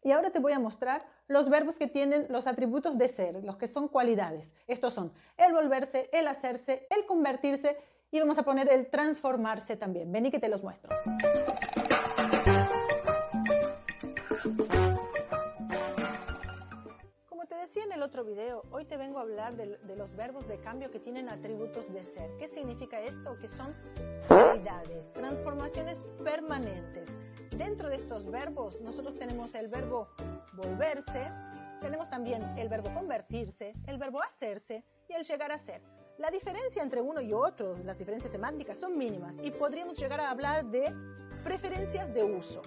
Y ahora te voy a mostrar los verbos que tienen los atributos de ser, los que son cualidades. Estos son el volverse, el hacerse, el convertirse y vamos a poner el transformarse también. Vení que te los muestro. Como te decía en el otro video, hoy te vengo a hablar de los verbos de cambio que tienen atributos de ser. ¿Qué significa esto? Que son cualidades, transformaciones permanentes. Dentro de estos verbos nosotros tenemos el verbo volverse, tenemos también el verbo convertirse, el verbo hacerse y el llegar a ser. La diferencia entre uno y otro, las diferencias semánticas son mínimas y podríamos llegar a hablar de preferencias de uso.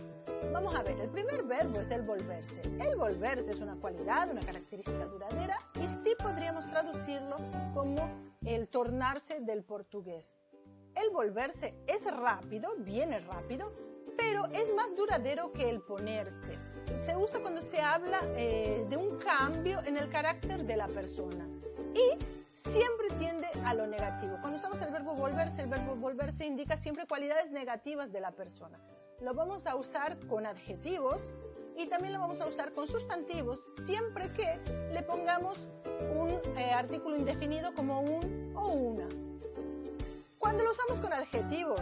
Vamos a ver, el primer verbo es el volverse. El volverse es una cualidad, una característica duradera y sí podríamos traducirlo como el tornarse del portugués. El volverse es rápido, viene rápido, pero es más duradero que el ponerse. Se usa cuando se habla de un cambio en el carácter de la persona y siempre tiende a lo negativo. Cuando usamos el verbo volverse indica siempre cualidades negativas de la persona. Lo vamos a usar con adjetivos y también lo vamos a usar con sustantivos siempre que le pongamos un artículo indefinido como un o una. Cuando lo usamos con adjetivos,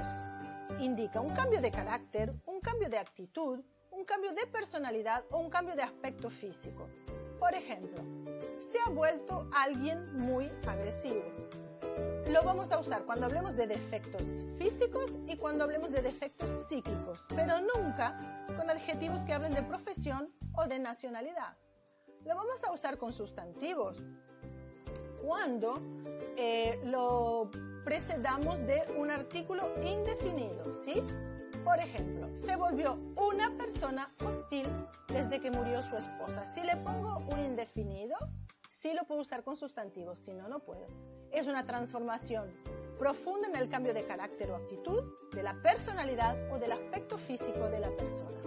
indica un cambio de carácter, un cambio de actitud, un cambio de personalidad o un cambio de aspecto físico. Por ejemplo, se ha vuelto alguien muy agresivo. Lo vamos a usar cuando hablemos de defectos físicos y cuando hablemos de defectos psíquicos, pero nunca con adjetivos que hablen de profesión o de nacionalidad. Lo vamos a usar con sustantivos cuando lo precedamos de un artículo indefinido, ¿sí? Por ejemplo, se volvió una persona hostil desde que murió su esposa. Si le pongo un indefinido, sí lo puedo usar con sustantivos, si no, no puedo. Es una transformación profunda en el cambio de carácter o actitud, de la personalidad o del aspecto físico de la persona.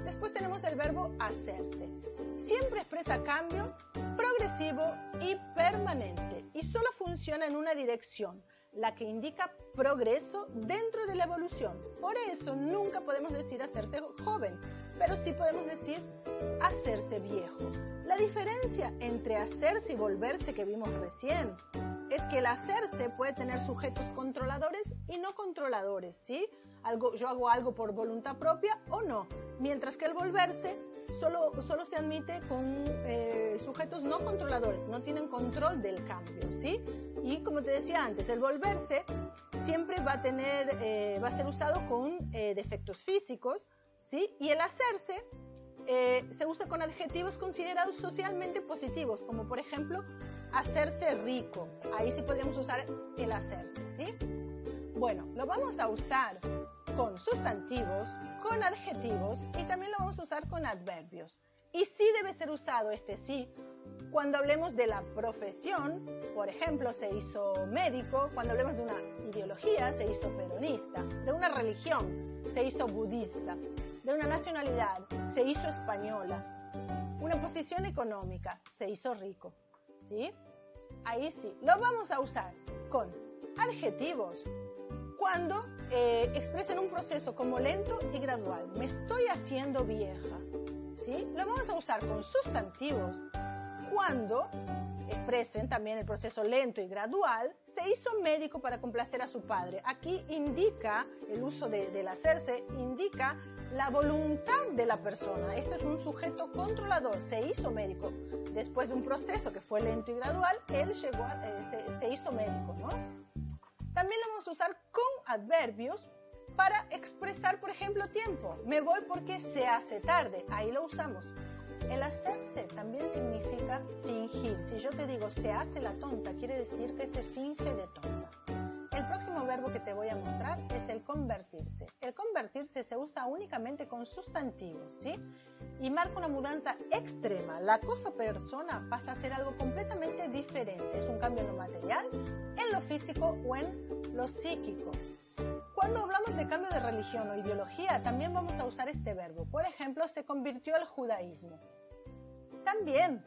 Después tenemos el verbo hacerse. Siempre expresa cambio progresivo y permanente y solo funciona en una dirección, la que indica progreso dentro de la evolución. Por eso nunca podemos decir hacerse joven, pero sí podemos decir hacerse viejo. La diferencia entre hacerse y volverse que vimos recién es que el hacerse puede tener sujetos controladores y no controladores, ¿sí? Yo hago algo por voluntad propia o no, mientras que el volverse solo se admite con sujetos no controladores, no tienen control del cambio, ¿sí? Y como te decía antes, el volverse siempre va a ser usado con defectos físicos, ¿sí? Y el hacerse se usa con adjetivos considerados socialmente positivos, como por ejemplo hacerse rico. Ahí sí podríamos usar el hacerse, ¿sí? Bueno, lo vamos a usar con sustantivos, con adjetivos y también lo vamos a usar con adverbios. Y sí debe ser usado este sí cuando hablemos de la profesión, por ejemplo, se hizo médico, cuando hablemos de una ideología, se hizo peronista, de una religión, se hizo budista, de una nacionalidad, se hizo española, una posición económica, se hizo rico, ¿sí? Ahí sí, lo vamos a usar con adjetivos cuando expresen un proceso como lento y gradual. Me estoy haciendo vieja, ¿sí? Lo vamos a usar con sustantivos cuando expresen también el proceso lento y gradual. Se hizo médico para complacer a su padre. Aquí indica, el uso del hacerse, indica la voluntad de la persona. Este es un sujeto controlador. Se hizo médico. Después de un proceso que fue lento y gradual, él se hizo médico, ¿no? También lo vamos a usar con adverbios para expresar, por ejemplo, tiempo. Me voy porque se hace tarde. Ahí lo usamos. El hacerse también significa fingir. Si yo te digo se hace la tonta, quiere decir que se finge de tonta. El próximo verbo que te voy a mostrar es el convertirse. El convertirse se usa únicamente con sustantivos, ¿sí? Y marca una mudanza extrema. La cosa persona pasa a ser algo completamente diferente. Es un cambio en lo material, en lo físico o en lo psíquico. Cuando hablamos de cambio de religión o ideología, también vamos a usar este verbo. Por ejemplo, se convirtió al judaísmo. También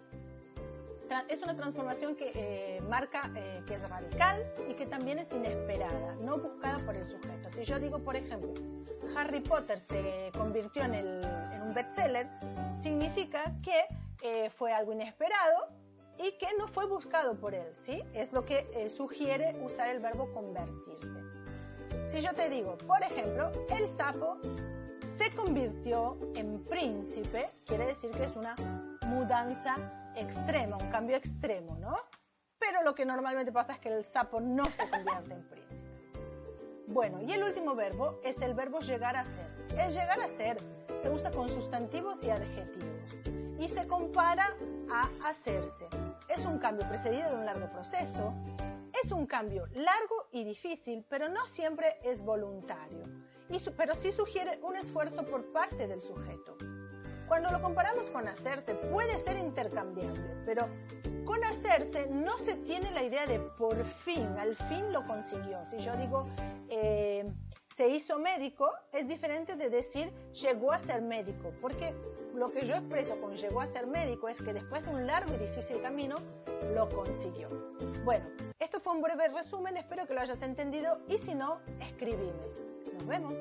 es una transformación que marca que es radical y que también es inesperada, no buscada por el sujeto. Si yo digo, por ejemplo, Harry Potter se convirtió en un bestseller, significa que fue algo inesperado y que no fue buscado por él, ¿sí? Es lo que sugiere usar el verbo convertirse. Si yo te digo, por ejemplo, el sapo se convirtió en príncipe, quiere decir que es una mudanza extrema, un cambio extremo, ¿no? Pero lo que normalmente pasa es que el sapo no se convierte en príncipe. Bueno, y el último verbo es el verbo llegar a ser. El llegar a ser se usa con sustantivos y adjetivos y se compara a hacerse. Es un cambio precedido de un largo proceso. Es un cambio largo y difícil, pero no siempre es voluntario, pero sí sugiere un esfuerzo por parte del sujeto. Cuando lo comparamos con hacerse, puede ser intercambiable, pero con hacerse no se tiene la idea de por fin, al fin lo consiguió. Si yo digo se hizo médico, es diferente de decir llegó a ser médico, porque lo que yo expreso con llegó a ser médico es que después de un largo y difícil camino, lo consiguió. Bueno, esto fue un breve resumen, espero que lo hayas entendido y si no, escribime. Nos vemos.